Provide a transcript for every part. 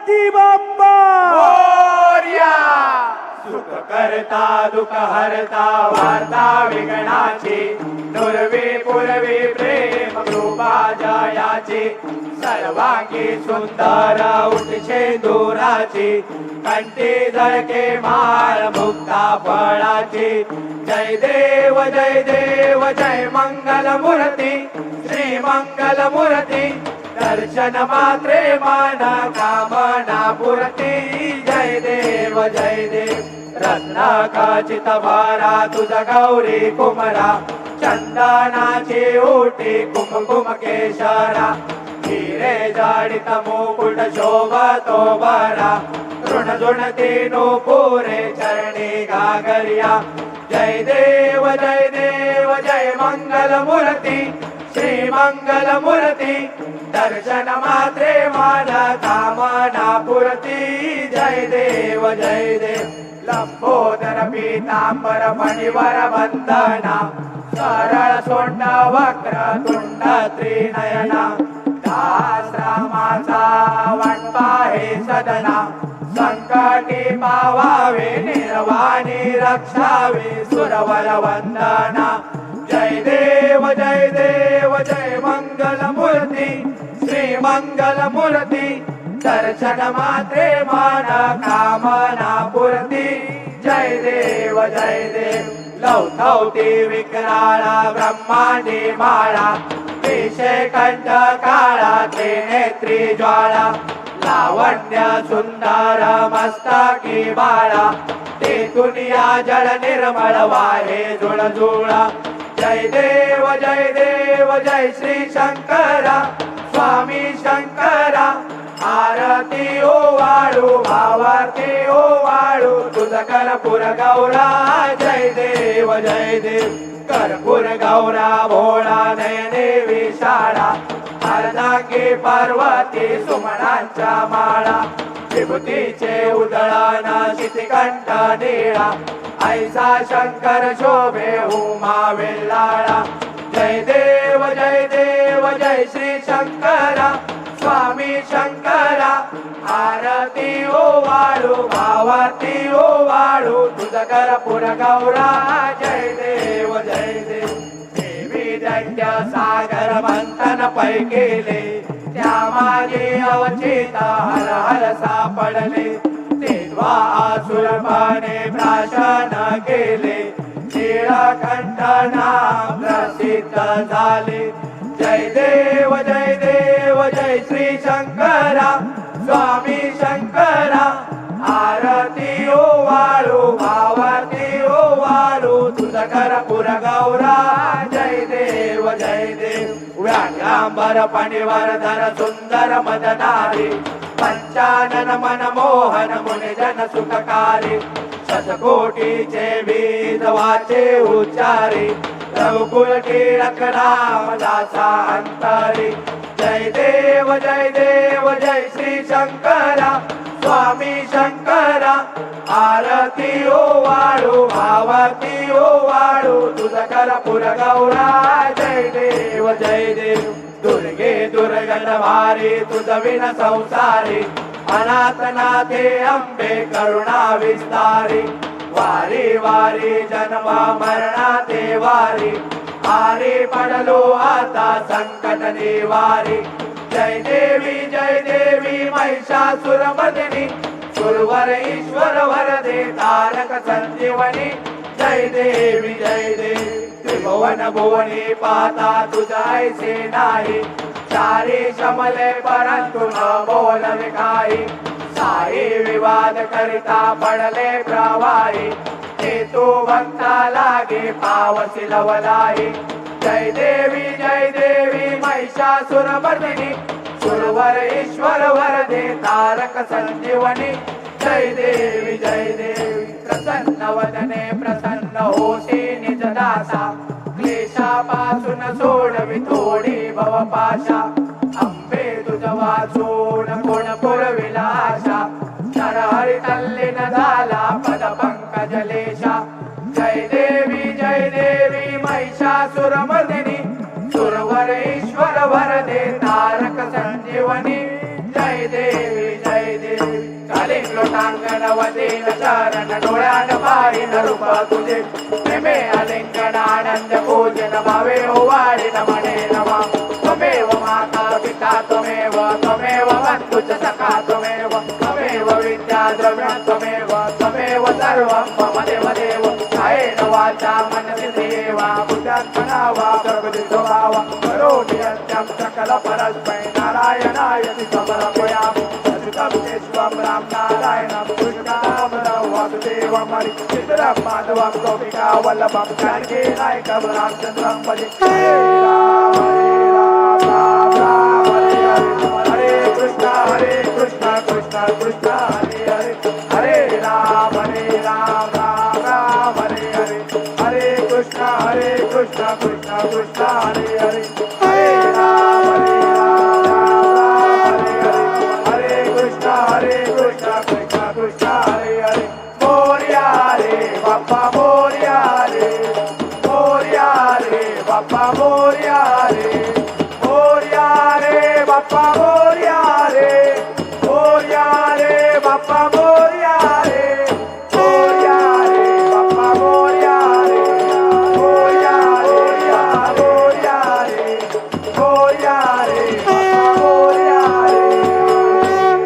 गणपती बाप्पा मोरया. सुख करता दुःख हरता वार्ता विघ्नाची नुरवी पुरवी प्रेम कृपा जयाची सर्वांगी सुंदर उठशे दुराची कंठी झळके माळ मुक्ता फळाची जय देव जय मंगल मूर्ती श्री मंगल मूर्ती दर्शन मात्रे मन कामना पुरती जय देव रत्न खचित भरा तुझ गौरी कुमरा चंदनाची ओटी कुमकुम केशरा हिरे जडित मुकुट शोभतो बरा ऋण झुणती नूपुरे चरणी घागरिया जय देव जय मंगल मूर्ती श्री मंगल मूर्ती दर्शन मात्रे मन कामना पुरती जय देव लंबोदर पीतांबर मणिवर वंदना सरळ सोंड वक्र तुंड त्रिनयना दास रामाचा वाटपा हे सदना संकटी पावावे निर्वाणी रक्षावे सुरवर वंदना जय देव जय मंगल मूर्ती श्री मंगल मूर्ती दर्शन मात्रे मन कामना पुरती जय देव लवथवती विकराळा ब्रह्मांडी माळा विषय कंठ काळा त्रिनेत्री ज्वाळा लावण्य सुंदर मस्तकी बाळा ते दुनिया जळ निर्मळ वाहे जुळजुळा जय देव जय श्री शंकरा स्वामी शंकरा आरती ओवाळू भावारती ओवाळू तुझ कर्पूर गौरा जय देव कर्पूर गौरा भोळा नयने विशाळा अर्धांगी पार्वती सुमनांच्या माळा विभूतीचे उदळण शितिकंठ निळा ऐसा शंकर शोभे उमा वेल्लाळा जय देव जय श्री शंकरा स्वामी शंकरा आरती ओवाळू भावारती ओवाळू तुझ कर्पूर गौरा जय देव देवी दैत्य सागर मंथन पै केले त्या मागे अवचित हर हर सापडले तेव्हा आसुरपणे प्राशन केले नीळकंठ नाम प्रसिद्ध झाले जय देव जय श्री शंकरा स्वामी शंकरा आरती ओवाळू भावारती ओवाळू तुझ कर्पूर गौरा जय देव व्याघ्रांबर पणिवरधर सुंदर मदनारी पंचानन मनमोहन मुनिजन सुखकारी शतकोटीचे वेद वाचे उच्चारी रघुकुल टिळक रामदासा अंतरी जय देव जय श्री शंकरा स्वामी शंकरा आरती ओवाळू भावारती ओवाळू तुझ कर्पूर गौरा जय देव दुर्गे दुर्गण भारी तुझ विन संसारी अनाथनाथे अंबे करुणा विस्तारी वारी वारी जन्म मरणाते वारी आरे पडलो आता संकट निवारी जय देवी महिषासुरमर्दिनी सुरवर ईश्वर वरदे तारक संजीवनी जय देवी त्रिभुवन भुवनी पाता तुझायचे नाही चारी शमले परंतु न बोलवे काही साई विवाद करिता पडले प्रवाही ते तू भक्ता लागे पावसी लवलाई जय देवी महिषासुरमर्दिनी सुरवर ईश्वर वरदे तारक संजीवनी जय देवी प्रसन्न वदने प्रसन्न होशी निज दासा क्लेशापासून सोडवी थोडी भवपाशा अंबे तुझ वाचून कोण पुरविला आशा नरहरी तल्लीन झाला पद पंकजलेशा जय देवी महिषासुरमर्दिनी सुरवर ईश्वर वरदे तारक संजीवनी जय देवी देवी चालीन लोटांगण वदीन चरण डोळ्यान पाहिन रूप तुझे प्रेमे अलिंगन आनंद पूजन भावे ओवाळीन म्हणे नमा त्वमेव माता पिता त्वमेव त्वमेव बंधुश्च सखा त्वमेव त्वमेव विद्या द्रव्य त्वमेव त्वमेव सर्वं मम देवदेव कायेन वाचा मनसेन्द्रियेवा बुद्ध्यात्मना वा प्रकृतितो वा करोमि यज्ञं सकल परस्मै नारायणायति समर्पयामि सततं केशवं राम नारायणं कृष्णामलं वासुदेवं हरि चित्रं माधवं गोपिका वल्लभं जानकी नायकं रामचन्द्रं भजे हरे राम राम राम हरे हरे कृष्ण कृष्ण कृष्ण हरे हरे हरे राम राम राम हरे हरे हरे कृष्ण कृष्ण कृष्ण हरे हरे हरे राम राम हरे हरे हरे कृष्ण कृष्ण कृष्ण हरे हरे मोरया रे बाप्पा मोरया रे बाप्पा मोरया रे बाप्पा मोरया रे बाप्पा मोरया रे बाप्पा मोरया रे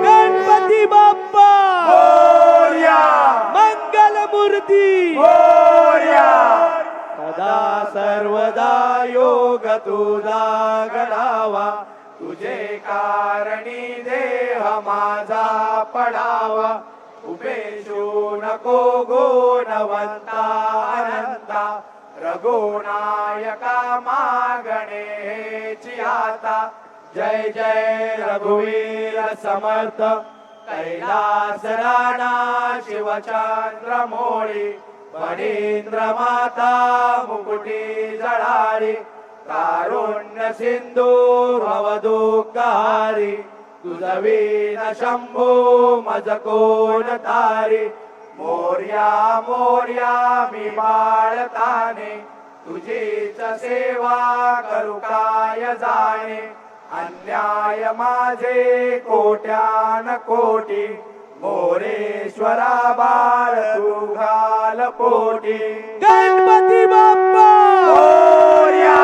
गणपती बाप्पा मोरया मंगल मूर्ती मोरया सदा सर्वदा योग तुझा घडावा तुझे कारणी देह माझा पडावा उपेशू नको गुणवंता अनंता रघुनायका मागणेची आता जय जय रघुवीर समर्थ कैलास राणा शिवचंद्र मोळी फणींद्र माता मुकुटी जळारी कारुण्य सिंधू भवदुःखहारी तुझवीन शंभू मज कोण तारी मोर्या मोर्या मी बाळताने तुझीच सेवा करू काय जाणे अन्याय माझे कोट्यान कोटी मोरेश्वरा बाळ तू घाल पोटी गणपती बाप्पा मोरया